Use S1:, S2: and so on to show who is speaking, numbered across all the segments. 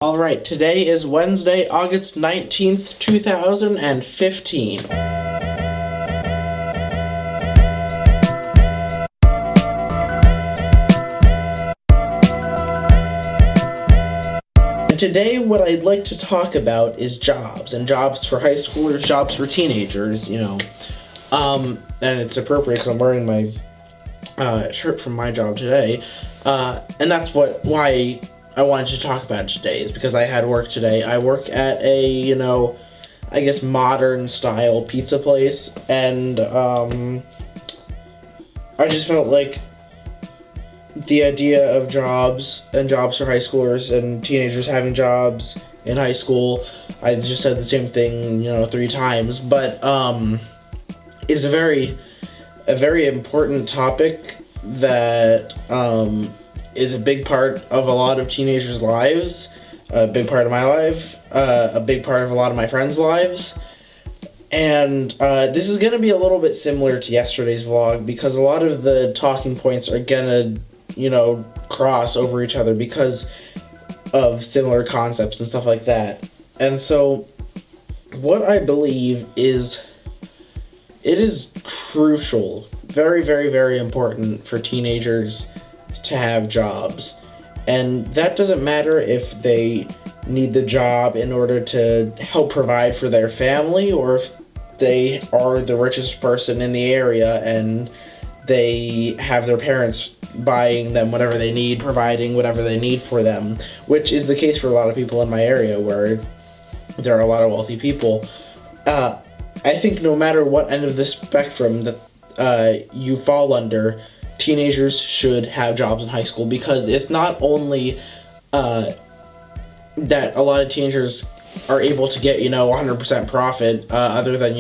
S1: Alright, today is Wednesday, August 19th, 2015. And today what I'd like to talk about is jobs, and jobs for high schoolers, jobs for teenagers, and it's appropriate because I'm wearing my shirt from my job today, and that's why I wanted to talk about it today, is because I had work today. I work at a, I guess modern style pizza place, and I just felt like the idea of jobs and jobs for high schoolers and teenagers having jobs in high school, I just said the same thing, 3 times, but is a very important topic that is a big part of a lot of teenagers' lives, a big part of my life, a big part of a lot of my friends' lives. And this is going to be a little bit similar to yesterday's vlog, because a lot of the talking points are going to, cross over each other because of similar concepts and stuff like that. And so what I believe is it is crucial, very, very, very important for teenagers to have jobs. And that doesn't matter if they need the job in order to help provide for their family, or if they are the richest person in the area and they have their parents buying them whatever they need, providing whatever they need for them, which is the case for a lot of people in my area where there are a lot of wealthy people. I think no matter what end of the spectrum that you fall under, teenagers should have jobs in high school, because it's not only that a lot of teenagers are able to get, 100% profit, other than,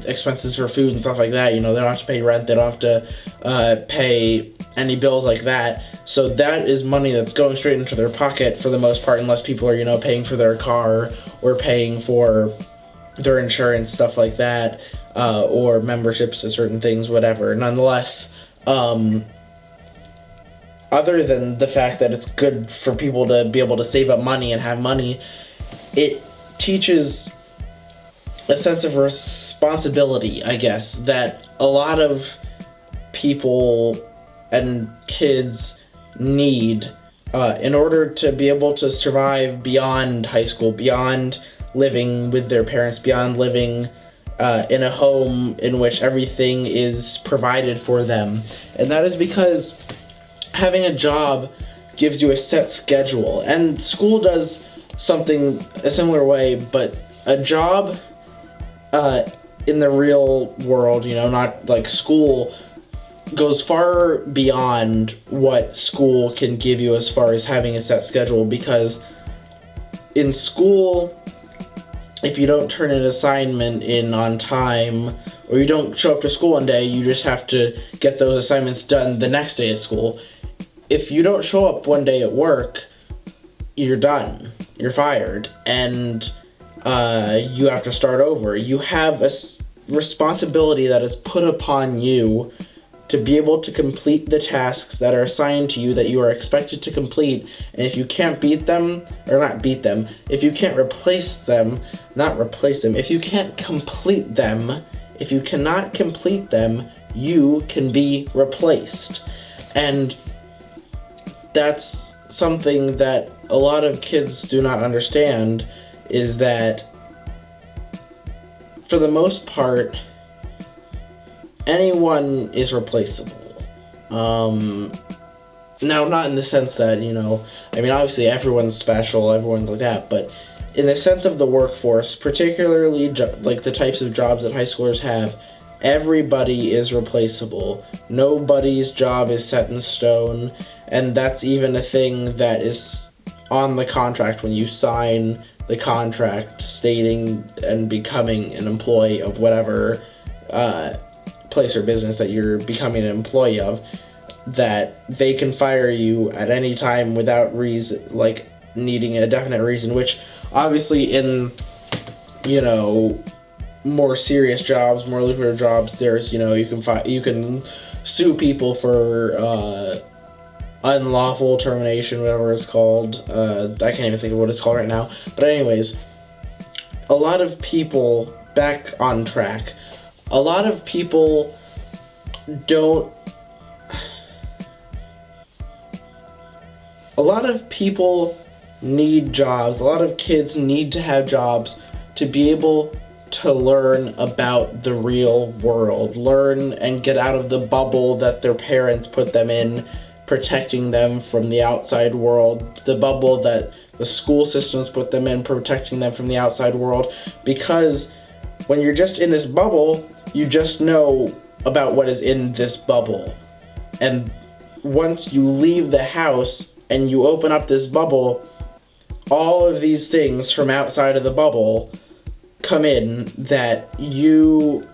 S1: expenses for food and stuff like that. They don't have to pay rent, they don't have to pay any bills like that. So that is money that's going straight into their pocket for the most part, unless people are, paying for their car or paying for their insurance, stuff like that, or memberships to certain things, whatever. Nonetheless, other than the fact that it's good for people to be able to save up money and have money, it teaches a sense of responsibility, I guess, that a lot of people and kids need in order to be able to survive beyond high school, beyond living with their parents, beyond living in a home in which everything is provided for them. And that is because having a job gives you a set schedule, and school does something a similar way, but a job in the real world, not like school, goes far beyond what school can give you as far as having a set schedule. Because in school, if you don't turn an assignment in on time, or you don't show up to school one day, you just have to get those assignments done the next day at school. If you don't show up one day at work, you're done. You're fired, and you have to start over. You have a responsibility that is put upon you to be able to complete the tasks that are assigned to you, that you are expected to complete. And if you can't if you can't if you can't complete them, if you cannot complete them, you can be replaced. And that's something that a lot of kids do not understand, is that for the most part, anyone is replaceable. Now, not in the sense that, obviously everyone's special, everyone's like that, but in the sense of the workforce, particularly like the types of jobs that high schoolers have, everybody is replaceable. Nobody's job is set in stone, and that's even a thing that is on the contract when you sign the contract stating and becoming an employee of whatever place or business that you're becoming an employee of, that they can fire you at any time without reason, like needing a definite reason, which obviously in, more serious jobs, more lucrative jobs, there's, you can sue people for unlawful termination, whatever it's called. I can't even think of what it's called right now. But anyways, a lot of people, back on track, a lot of people don't... A lot of people need jobs. A lot of kids need to have jobs to be able to learn about the real world. Learn and get out of the bubble that their parents put them in, protecting them from the outside world. The bubble that the school systems put them in, protecting them from the outside world. Because when you're just in this bubble, you just know about what is in this bubble. And once you leave the house and you open up this bubble, all of these things from outside of the bubble come in that you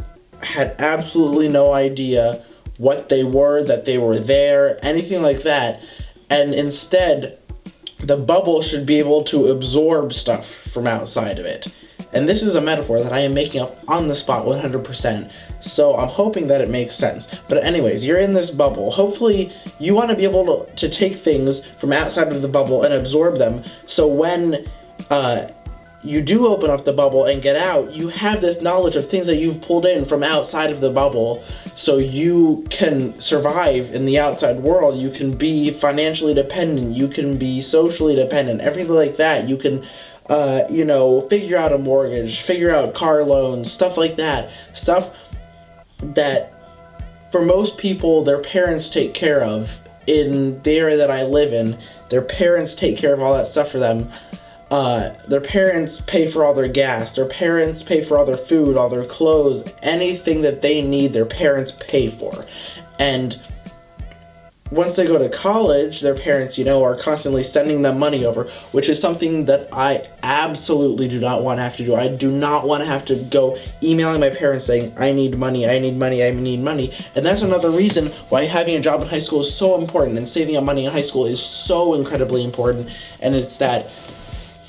S1: had absolutely no idea what they were, that they were there, anything like that. And instead, the bubble should be able to absorb stuff from outside of it. And this is a metaphor that I am making up on the spot 100%. So I'm hoping that it makes sense. But anyways, you're in this bubble. Hopefully you want to be able to take things from outside of the bubble and absorb them. So when you do open up the bubble and get out, you have this knowledge of things that you've pulled in from outside of the bubble. So you can survive in the outside world. You can be financially dependent. You can be socially dependent. Everything like that. You can figure out a mortgage, figure out car loans, stuff like that. Stuff that for most people their parents take care of. In the area that I live in, their parents take care of all that stuff for them. Their parents pay for all their gas, their parents pay for all their food, all their clothes, anything that they need, their parents pay for. And once they go to college, their parents, are constantly sending them money over, which is something that I absolutely do not want to have to do. I do not want to have to go emailing my parents saying, I need money, I need money, I need money. And that's another reason why having a job in high school is so important, and saving up money in high school is so incredibly important. And it's that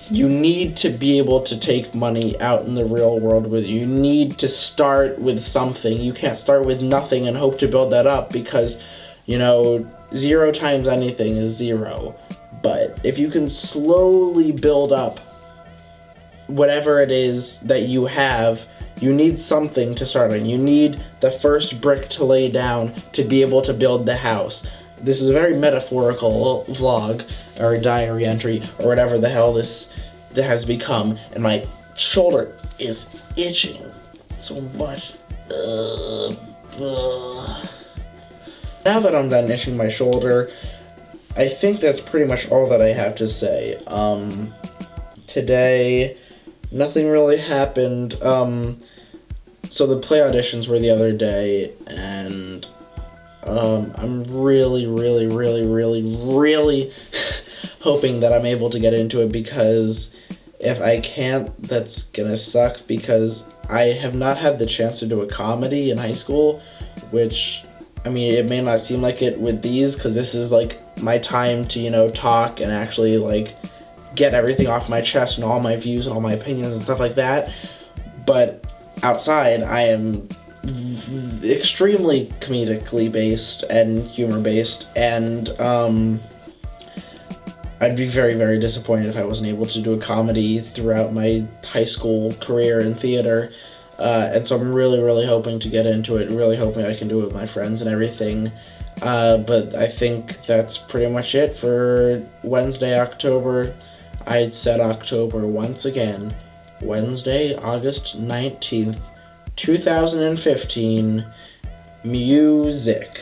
S1: you need to be able to take money out in the real world with you. You need to start with something. You can't start with nothing and hope to build that up, because 0 times anything is 0. But if you can slowly build up whatever it is that you have, you need something to start on. You need the first brick to lay down to be able to build the house. This is a very metaphorical vlog, or diary entry, or whatever the hell this has become, and my shoulder is itching so much. Now that I'm done itching my shoulder, I think that's pretty much all that I have to say. Today, nothing really happened. So the play auditions were the other day, and I'm really, really, really, really, really hoping that I'm able to get into it, because if I can't, that's gonna suck, because I have not had the chance to do a comedy in high school, which... it may not seem like it with these, because this is, my time to, talk and actually, get everything off my chest and all my views and all my opinions and stuff like that. But outside, I am extremely comedically based and humor-based, and, I'd be very, very disappointed if I wasn't able to do a comedy throughout my high school career in theater. And so I'm really, really hoping to get into it, really hoping I can do it with my friends and everything. But I think that's pretty much it for Wednesday, October. I'd said October once again. Wednesday, August 19th, 2015. Music.